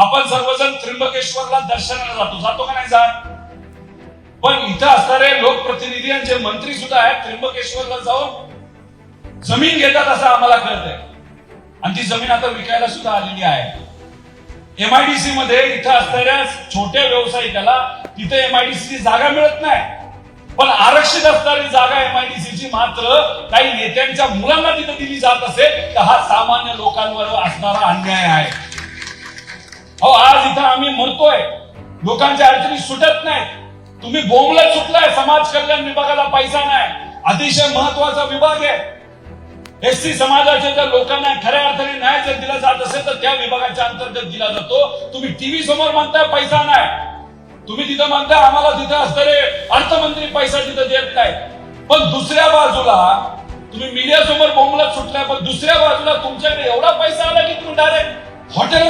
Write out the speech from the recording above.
आपण सर्वजण त्र्यंबकेश्वरला दर्शनाला जातो का नाही जात? पण इथं असणारे लोकप्रतिनिधी आणि जे मंत्री सुद्धा आहेत त्र्यंबकेश्वरला जाऊन जमीन घेतात असं आम्हाला कळतंय. आणि ती जमीन आता विकायला सुद्धा आलेली आहे. एमआयडीसी मध्ये इथं असणाऱ्या छोट्या व्यावसायिकाला तिथे एमआयडीसी ची जागा मिळत नाही, पण आरक्षित असणारी जागा एमआयडीसी ची मात्र काही नेत्यांच्या मुलांना तिथे दिली जात असेल तर हा सामान्य लोकांवर असणारा अन्याय आहे. अहो आज इथं आम्ही मरतोय, लोकांच्या अडचणी सुटत नाहीत. तुम्ही बोंबलत सुटलाय, समाज कल्याण विभागाला पैसा नाही. अतिशय महत्वाचा विभाग आहे. एसटी समाजाच्या ज्या लोकांना खऱ्या अर्थाने न्याय जर दिला जात असेल तर त्या विभागाच्या अंतर्गत दिला जातो. तुम्ही टीव्ही समोर म्हणताय पैसा नाही, तुम्ही तिथं म्हणताय आम्हाला तिथं असणारे अर्थमंत्री पैसा तिथं देत नाही, पण दुसऱ्या बाजूला तुम्ही मीडिया समोर बोंबलत सुटलाय, पण दुसऱ्या बाजूला तुमच्याकडे एवढा पैसा आला की तुम्ही डायरेक्ट हॉटेल